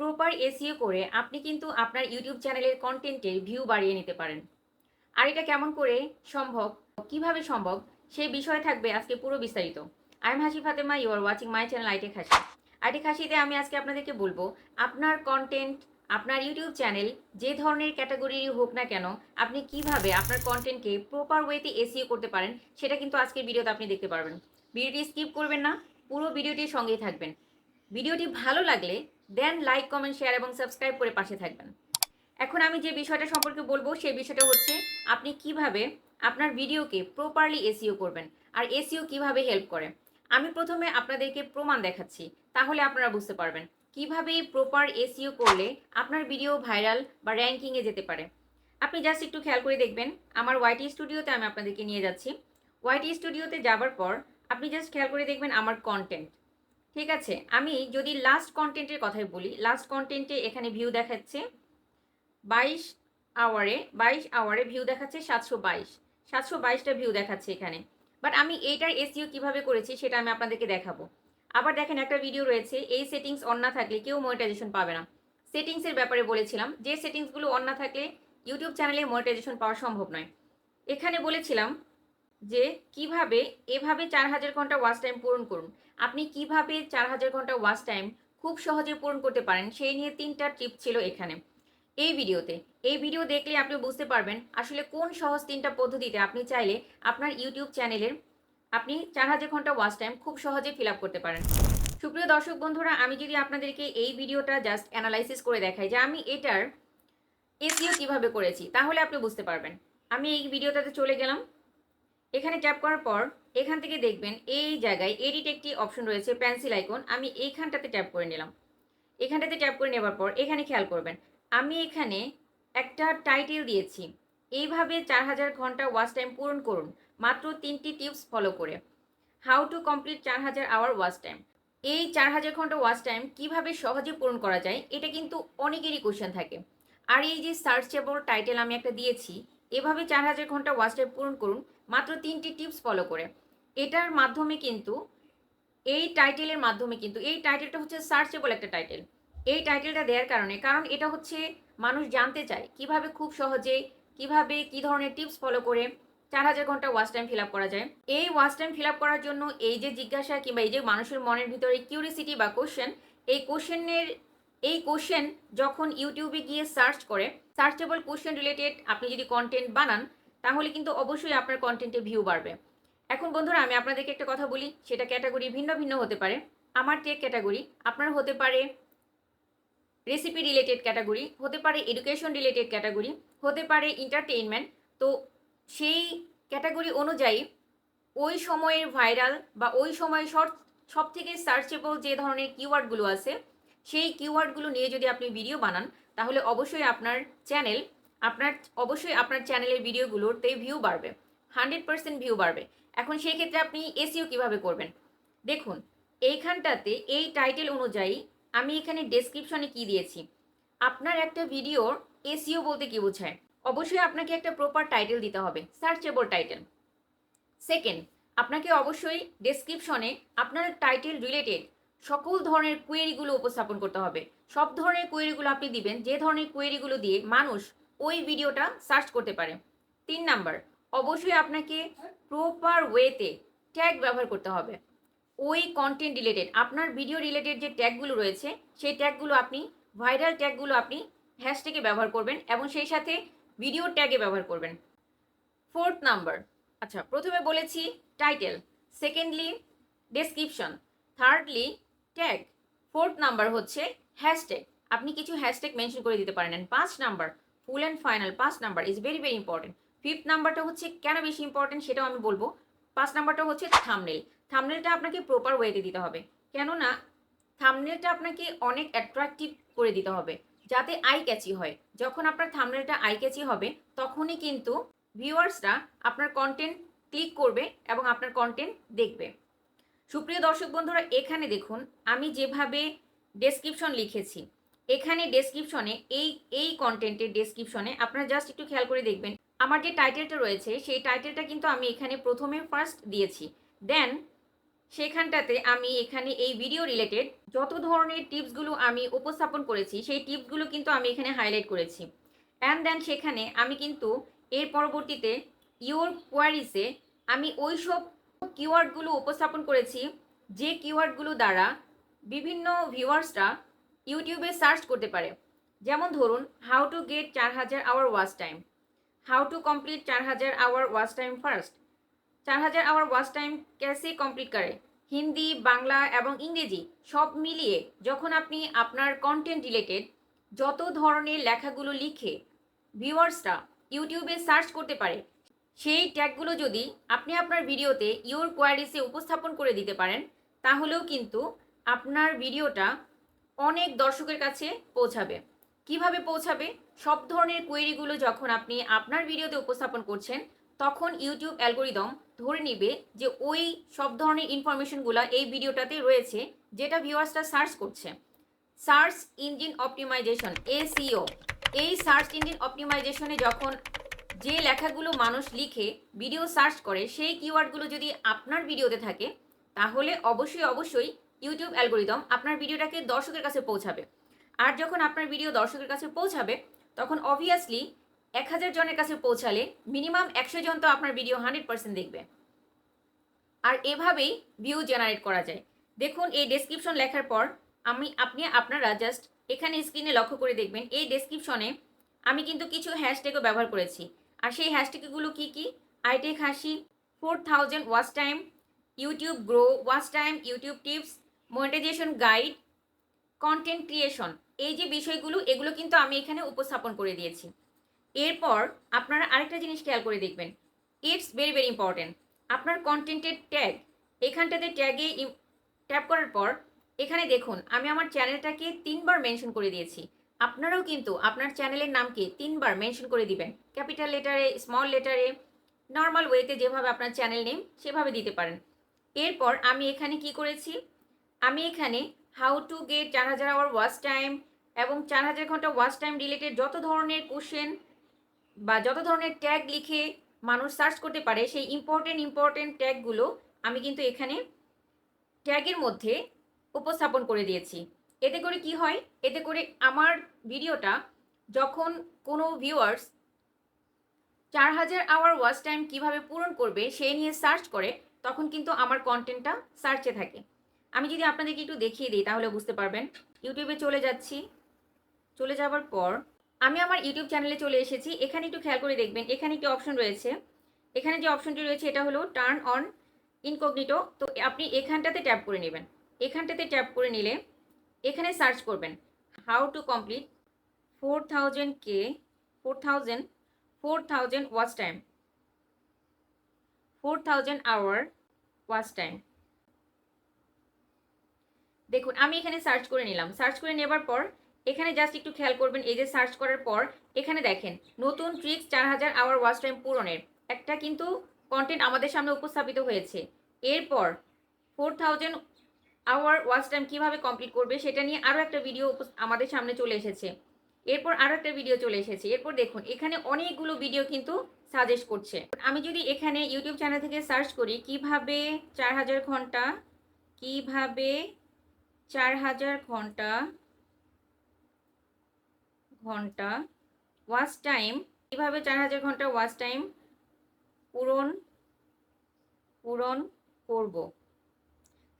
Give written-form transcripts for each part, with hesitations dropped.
Proper SEO করে আপনি কিন্তু আপনার ইউটিউব চ্যানেলের কন্টেন্টের ভিউ বাড়িয়ে নিতে পারেন। আর এটা কেমন করে সম্ভব, কিভাবে সম্ভব, সেই বিষয়ে থাকবে আজকে পুরো বিস্তারিত। I am Hasi Fatema, you are watching my channel ইটেকহাসি। ইটেকহাসিতে আমি আজকে আপনাদেরকে বলবো আপনার কন্টেন্ট, আপনার ইউটিউব চ্যানেল যে ধরনের ক্যাটাগরিরই হোক না কেন, আপনি কিভাবে আপনার কন্টেন্টকে প্রপার ওয়েতে এসইও করতে পারেন সেটা কিন্তু আজকের ভিডিওতে আপনি দেখতে পারবেন। ভিডিওটি স্কিপ করবেন না, পুরো ভিডিওটির সঙ্গেই থাকবেন। ভিডিওটি ভালো লাগলে দেন লাইক, কমেন্ট, শেয়ার এবং সাবস্ক্রাইব করে পাশে থাকবেন। এখন আমি যে বিষয়টা সম্পর্কে বলবো সেই বিষয়টা হচ্ছে আপনি কিভাবে আপনার ভিডিওকে প্রপারলি এসইও করবেন আর এসইও কিভাবে হেল্প করে। আমি প্রথমে আপনাদেরকে প্রমাণ দেখাচ্ছি, তাহলে আপনারা বুঝতে পারবেন কিভাবে প্রপার এসইও করলে আপনার ভিডিও ভাইরাল বা র্যাঙ্কিংয়ে যেতে পারে। আপনি জাস্ট একটু খেয়াল করে দেখবেন, আমার ওয়াইটি স্টুডিওতে আমি আপনাদেরকে নিয়ে যাচ্ছি। ওয়াইটি স্টুডিওতে যাবার পর আপনি জাস্ট খেয়াল করে দেখবেন আমার কন্টেন্ট। ঠিক আছে, আমি যদি লাস্ট কন্টেন্টের কথাই বলি, লাস্ট কন্টেন্টে এখানে ভিউ দেখাচ্ছে 22 আওয়ারে ভিউ দেখাচ্ছে 722টা ভিউ দেখাচ্ছে এখানে। বাট আমি এইটার এসইও কিভাবে করেছি সেটা আমি আপনাদেরকে দেখাবো। আবার দেখেন, একটা ভিডিও রয়েছে এই সেটিংস অন না থাকলে কেউ মনিটাইজেশন পাবে না। সেটিংসের ব্যাপারে বলেছিলাম যে সেটিংসগুলো অন না থাকলে ইউটিউব চ্যানেলে মনিটাইজেশন পাওয়া সম্ভব নয়। এখানে বলেছিলাম যে কিভাবে এভাবে 4000 ঘন্টা ওয়াচ টাইম পূরণ করুন। আপনি কিভাবে 4000 ঘন্টা ওয়াচ টাইম খুব সহজে পূরণ করতে পারেন সেই নিয়ে 3টা টিপ ছিল এখানে এই ভিডিওতে। এই ভিডিও দেখলে আপনি বুঝতে পারবেন আসলে কোন সহজ 3টা পদ্ধতিতে আপনি চাইলে আপনার ইউটিউব চ্যানেলের আপনি 4000 ঘন্টা ওয়াচ টাইম খুব সহজে ফিল আপ করতে পারেন। সুপ্রিয় দর্শক বন্ধুরা, আমি যদি আপনাদেরকে এই ভিডিওটা জাস্ট অ্যানালাইসিস করে দেখাই যে আমি এটার এসইও কিভাবে করেছি, তাহলে আপনি বুঝতে পারবেন। আমি এই ভিডিওটাতে চলে গেলাম, এখানে ট্যাপ করার পর এখান থেকে দেখবেন এই জায়গায় এডিট একটি অপশন রয়েছে, পেন্সিল আইকন। আমি এইখানটাতে ট্যাপ করে নিলাম। এখানটাতে ট্যাপ করে নেওয়ার পর এখানে খেয়াল করবেন আমি এখানে একটা টাইটেল দিয়েছি, এইভাবে 4000 ঘন্টা ওয়াচ টাইম পূরণ করুন মাত্র 3টি টিপস ফলো করে। How to complete 4000 hour watch time. এই 4000 ঘন্টা ওয়াচ টাইম কিভাবে সহজে পূরণ করা যায়, এটা কিন্তু অনেকেরই কোশ্চেন থাকে। আর এই যে সার্চেবল টাইটেল আমি একটা দিয়েছি, এভাবে 4000 ঘন্টা ওয়াচ টাইম পূরণ করুন মাত্র 3টি টিপস ফলো করে। এটার মাধ্যমে কিন্তু এই টাইটেলটা হচ্ছে সার্চেবল একটা টাইটেল। এই টাইটেলটা দেওয়ার কারণ এটা হচ্ছে মানুষ জানতে চায় কিভাবে খুব সহজে, কিভাবে কি ধরনের টিপস ফলো করে 4000 ঘন্টা ওয়াচ টাইম ফিল আপ করা যায়। এই ওয়াচ টাইম ফিল আপ করার জন্য এই যে জিজ্ঞাসা কিংবা এই যে মানুষের মনের ভিতরে কিউরিসিটি বা কোশ্চেন, এই কোশ্চেন যখন ইউটিউবে গিয়ে সার্চ করে, সার্চেবল কোশ্চেন রিলেটেড আপনি যদি কন্টেন্ট বানান তাহলে কিন্তু অবশ্যই আপনার কন্টেন্টে ভিউ বাড়বে। এখন বন্ধুরা আমি আপনাদেরকে একটা কথা বলি, সেটা ক্যাটাগরি ভিন্ন ভিন্ন হতে পারে। আমার টেক ক্যাটাগরি, আপনার হতে পারে রেসিপি রিলেটেড ক্যাটাগরি, হতে পারে এডুকেশন রিলেটেড ক্যাটাগরি, হতে পারে এন্টারটেইনমেন্ট। তো সেই ক্যাটাগরি অনুযায়ী ওই সময়ের ভাইরাল বা ওই সময়ের সব থেকে সার্চেবল যে ধরনের কিওয়ার্ডগুলো আছে সেই কিওয়ার্ডগুলো নিয়ে যদি আপনি ভিডিও বানান তাহলে অবশ্যই আপনার চ্যানেলের ভিডিওগুলোতে ভিউ বাড়বে, 100% ভিউ বাড়বে। এখন সেই ক্ষেত্রে আপনি এসইও কিভাবে করবেন দেখুন। এইখানটাতে এই টাইটেল অনুযায়ী আমি এখানে ডেসক্রিপশনে কি দিয়েছি। আপনার একটা ভিডিওর এসইও বলতে কি বোঝায়, অবশ্যই আপনাকে একটা প্রপার টাইটেল দিতে হবে, সার্চেবল টাইটেল। সেকেন্ড, আপনাকে অবশ্যই ডেসক্রিপশনে আপনার টাইটেল রিলেটেড সকল ধরনের কোয়েরিগুলো উপস্থাপন করতে হবে। সব ধরনের কোয়েরিগুলো আপনি দিবেন যে ধরনের কোয়েরিগুলো দিয়ে মানুষ ওই ভিডিওটা সার্চ করতে পারে। 3 নাম্বার, অবশ্যই আপনাকে প্রপার ওয়েতে ট্যাগ ব্যবহার করতে হবে। ওই কন্টেন্ট রিলেটেড আপনার ভিডিও রিলেটেড যে ট্যাগগুলো রয়েছে সেই ট্যাগগুলো আপনি, ভাইরাল ট্যাগগুলো আপনি হ্যাশট্যাগে ব্যবহার করবেন এবং সেই সাথে ভিডিও ট্যাগে ব্যবহার করবেন। 4th নাম্বার, আচ্ছা প্রথমে বলেছি title, secondly description, thirdly tag, 4th number হচ্ছে হ্যাশট্যাগ। আপনি কিছু হ্যাশট্যাগ মেনশন করে দিতে পারেন। 5 number, full and final 5 number is very very important. 5th নাম্বারটা হচ্ছে কেন বেশি ইম্পর্টেন্ট সেটাও আমি বলবো। 5 নাম্বারটা হচ্ছে থাম্বনেল। থাম্বনেলটা আপনাকে প্রপার ওয়েতে দিতে হবে, কেননা থাম্বনেলটা আপনাকে অনেক অ্যাট্রাকটিভ করে দিতে হবে যাতে আই ক্যাচি হয়। যখন আপনার থাম্বনেলটা আই ক্যাচি হবে তখনই কিন্তু ভিউয়ার্সরা আপনার কন্টেন্ট ক্লিক করবে এবং আপনার কন্টেন্ট দেখবে। সুপ্রিয় দর্শক বন্ধুরা, এখানে দেখুন আমি যেভাবে ডেসক্রিপশন লিখেছি, এখানে ডেসক্রিপশনে এই কন্টেন্টের ডেসক্রিপশনে আপনারা জাস্ট একটু খেয়াল করে দেখবেন আমার যে টাইটেলটা রয়েছে সেই টাইটেলটা কিন্তু আমি এখানে প্রথমে ফার্স্ট দিয়েছি, দেন সেখানটাতে আমি এখানে এই ভিডিও রিলেটেড যত ধরনের টিপসগুলো আমি উপস্থাপন করেছি সেই টিপসগুলো কিন্তু আমি এখানে হাইলাইট করেছি। অ্যান্ড দেন সেখানে আমি কিন্তু এর পরবর্তীতে ইওর কোয়ারিসে আমি ওই সব কিওয়ার্ডগুলো উপস্থাপন করেছি যে কিওয়ার্ডগুলো দ্বারা বিভিন্ন ভিউয়ার্সরা ইউটিউবে সার্চ করতে পারে। যেমন ধরুন, how to get 4000 hour watch time, how to complete 4000 hour watch time first, 4000 hour watch time कैसे কমপ্লিট করে, হিন্দি, বাংলা এবং ইংরেজি সব মিলিয়ে যখন আপনি আপনার কন্টেন্ট রিলেটেড যত ধরনের লেখাগুলো লিখে ভিউয়ার্সরা ইউটিউবে সার্চ করতে পারে, সেই ট্যাগগুলো যদি আপনি আপনার ভিডিওতে ইওর কোয়ারিসে উপস্থাপন করে দিতে পারেন, তাহলেও কিন্তু আপনার ভিডিওটা অনেক দর্শকের কাছে পৌঁছাবে। কিভাবে পৌঁছাবে? সব ধরনের কোয়েরিগুলো যখন আপনি আপনার ভিডিওতে উপস্থাপন করছেন, তখন ইউটিউব অ্যালগোরিদম ধরে নিবে যে ওই সব ধরনের ইনফরমেশনগুলো এই ভিডিওটাতে রয়েছে যেটা ভিউয়ার্সরা সার্চ করছে। সার্চ ইঞ্জিন অপটিমাইজেশন, এসইও, এই সার্চ ইঞ্জিন অপটিমাইজেশনে যখন যে লেখাগুলো মানুষ লিখে ভিডিও সার্চ করে সেই কিওয়ার্ডগুলো যদি আপনার ভিডিওতে থাকে, তাহলে অবশ্যই ইউটিউব অ্যালগোরিদম আপনার ভিডিওটাকে দর্শকের কাছে পৌঁছাবে। আর যখন আপনার ভিডিও দর্শকের কাছে পৌঁছাবে, তখন অবভিয়াসলি 1000 জনের কাছে পৌঁছালে মিনিমাম 100 জন তো আপনার ভিডিও 100% দেখবে। আর এভাবেই ভিউ জেনারেট করা যায়। দেখুন, এই ডেসক্রিপশন লেখার পর আপনারা জাস্ট এখানে স্ক্রিনে লক্ষ্য করে দেখবেন, এই ডেসক্রিপশনে আমি কিন্তু কিছু হ্যাশট্যাগও ব্যবহার করেছি। আর সেই হ্যাশট্যাগুলো কি কি? Itechhasi, 4000 watch time, YouTube grow watch time, YouTube tips, monetisation guide, content creation, এই যে বিষয়গুলো এগুলো কিন্তু আমি এখানে উপস্থাপন করে দিয়েছি। এরপর আপনারা আরেকটা জিনিস খেয়াল করে দেখবেন, ইটস ভেরি ভেরি ইম্পর্টেন্ট, আপনার কন্টেন্টের ট্যাগ। এখানটাতে ট্যাগে ট্যাপ করার পর এখানে দেখুন আমি আমার চ্যানেলটাকে 3বার মেনশন করে দিয়েছি। আপনারাও কিন্তু আপনার চ্যানেলের নামকে 3বার মেনশন করে দিবেন, ক্যাপিটাল লেটারে, স্মল লেটারে, নর্মাল ওয়েতে যেভাবে আপনার চ্যানেল নেম সেভাবে দিতে পারেন। এরপর আমি এখানে কি করেছি, আমি এখানে how to get 4000 hour watch time এবং 4000 ঘন্টা ওয়াচ টাইম রিলেটেড যত ধরনের কোশ্চেন বা যত ধরনের ট্যাগ লিখে মানুষ সার্চ করতে পারে সেই ইম্পর্টেন্ট ট্যাগগুলো আমি কিন্তু এখানে ট্যাগের মধ্যে উপস্থাপন করে দিয়েছি। এতে করে কি হয়? এতে করে আমার ভিডিওটা যখন কোনো ভিউয়ার্স 4000 আওয়ার ওয়াচ টাইম কীভাবে পূরণ করবে সেই নিয়ে সার্চ করে, তখন কিন্তু আমার কন্টেন্টটা সার্চে থাকে। আমি যদি আপনাদেরকে একটু দেখিয়ে দিই তাহলে বুঝতে পারবেন। ইউটিউবে চলে যাচ্ছি, চলে যাওয়ার পর আমি আমার ইউটিউব চ্যানেলে চলে এসেছি। এখানে একটু খেয়াল করে দেখবেন, এখানে একটি অপশন রয়েছে। এখানে যে অপশনটি রয়েছে এটা হলো টার্ন অন ইনকগনিটো। তো আপনি এখানটাতে ট্যাপ করে নেবেন। এখানটাতে ট্যাপ করে নিলে এখানে সার্চ করবেন how to complete 4000 watch time, 4000 hour watch time. দেখুন আমি এখানে সার্চ করে নিলাম। সার্চ করে নেবার পর এখানে জাস্ট একটু খেয়াল করবেন, এই যে সার্চ করার পর এখানে দেখেন নতুন ট্রিক্স 4000 আওয়ার ওয়াচ টাইম পূরণের একটা কিন্তু কন্টেন্ট আমাদের সামনে উপস্থাপিত হয়েছে। এরপর 4000 আওয়ার ওয়াচ টাইম কীভাবে কমপ্লিট করবে সেটা নিয়ে আরও একটা ভিডিও আমাদের সামনে চলে এসেছে। এরপর আরও একটা ভিডিও চলে এসেছে। এরপর দেখুন এখানে অনেকগুলো ভিডিও কিন্তু সাজেস্ট করছে। আমি যদি এখানে ইউটিউব চ্যানেল থেকে সার্চ করি কিভাবে 4000 ঘন্টা, কিভাবে 4000 ঘন্টা ওয়াচ টাইম, কিভাবে 4000 ঘন্টা ওয়াচ টাইম পূরণ করব,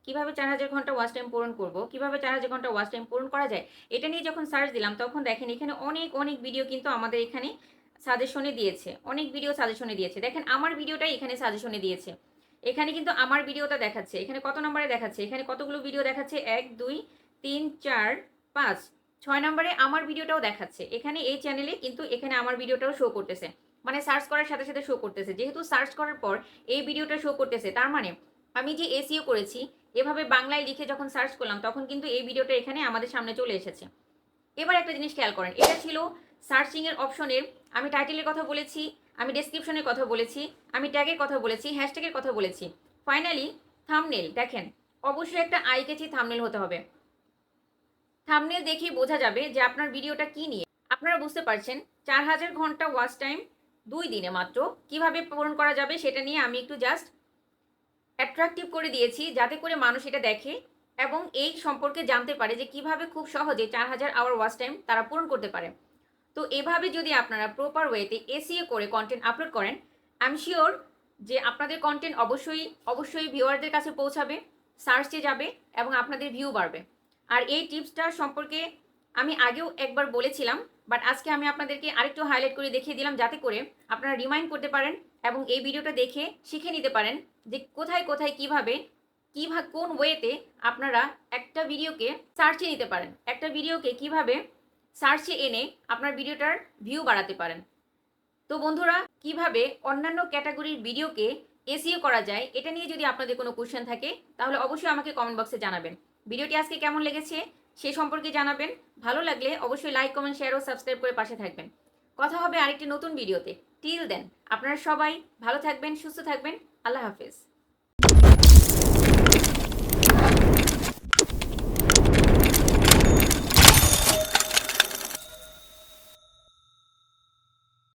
কিভাবে 4000 ঘন্টা ওয়াচ টাইম পূরণ করব, কিভাবে 4000 ঘন্টা ওয়াচ টাইম পূরণ করা যায়, এটা নিয়ে যখন সার্চ দিলাম তখন দেখেন এখানে অনেক ভিডিও কিন্তু আমাদের এখানে সাজেশনে দিয়েছে। অনেক ভিডিও সাজেশনে দিয়েছে। দেখেন আমার ভিডিওটাই এখানে সাজেশনে দিয়েছে। এখানে কিন্তু আমার ভিডিওটা দেখাচ্ছে। এখানে কত নম্বরে দেখাচ্ছে? এখানে কতগুলো ভিডিও দেখাচ্ছে? 1 2 3 4 5 6 নম্বরে আমার ভিডিওটাও দেখাচ্ছে। এখানে এই চ্যানেলে কিন্তু এখানে আমার ভিডিওটাও শো করতেছে, মানে সার্চ করার সাথে সাথে শো করতেছে। যেহেতু সার্চ করার পর এই ভিডিওটা শো করতেছে, তার মানে আমি যে এসইও করেছি, এভাবে বাংলায় লিখে যখন সার্চ করলাম তখন কিন্তু এই ভিডিওটা এখানে আমাদের সামনে চলে এসেছে। এবার একটা জিনিস খেয়াল করেন, এটা ছিল সার্চিংয়ের অপশনের। আমি টাইটেলের কথা বলেছি, আমি ডেসক্রিপশনের কথা বলেছি, আমি ট্যাগের কথা বলেছি, হ্যাশট্যাগের কথা বলেছি। ফাইনালি থাম্বনেল দেখেন, অবশ্যই একটা আই ক্যাচি থাম্বনেল হতে হবে। থাম্বনেল দেখেই বোঝা যাবে যে আপনার ভিডিওটা কি নিয়ে। আপনারা বুঝতে পারছেন 4000 ঘন্টা ওয়াচ টাইম 2 দিনে মাত্র কিভাবে পূরণ করা যাবে সেটা নিয়ে আমি একটু জাস্ট অ্যাট্রাকটিভ করে দিয়েছি যাতে করে মানুষ এটা দেখে এবং এই সম্পর্কে জানতে পারে যে কিভাবে খুব সহজে 4000 আওয়ার ওয়াচ টাইম তারা পূরণ করতে পারে। তো এভাবে যদি আপনারা প্রপার ওয়েতে এসইও করে কন্টেন্ট আপলোড করেন, আই এম শিওর যে আপনাদের কন্টেন্ট অবশ্যই ভিউয়ারদের কাছে পৌঁছাবে, সার্চে যাবে এবং আপনাদের ভিউ বাড়বে। আর এই টিপসটা সম্পর্কে আমি আগেও একবার বলেছিলাম, বাট আজকে আমি আপনাদেরকে আরেকটু হাইলাইট করে দেখিয়ে দিলাম যাতে করে আপনারা রিমাইন্ড করতে পারেন এবং এই ভিডিওটা দেখে শিখে নিতে পারেন যে কোথায় কোথায় কিভাবে কোন ওয়েতে আপনারা একটা ভিডিওকে সার্চে নিতে পারেন, একটা ভিডিওকে কিভাবে সার্চে এনে আপনার ভিডিওটার ভিউ বাড়াতে পারেন। তো বন্ধুরা, কিভাবে অন্যান্য ক্যাটাগরির ভিডিওকে এসইও করা যায় এটা নিয়ে যদি আপনাদের কোনো কোশ্চেন থাকে তাহলে অবশ্যই আমাকে কমেন্ট বক্সে জানাবেন। ভিডিওটি আজকে কেমন লেগেছে সে সম্পর্কে জানাবেন। ভালো লাগলে অবশ্যই লাইক, কমেন্ট, শেয়ার ও সাবস্ক্রাইব করে পাশে থাকবেন। কথা হবে আরেকটি নতুন ভিডিওতে। টিল দেন আপনারা সবাই ভালো থাকবেন, সুস্থ থাকবেন। আল্লাহ হাফেজ।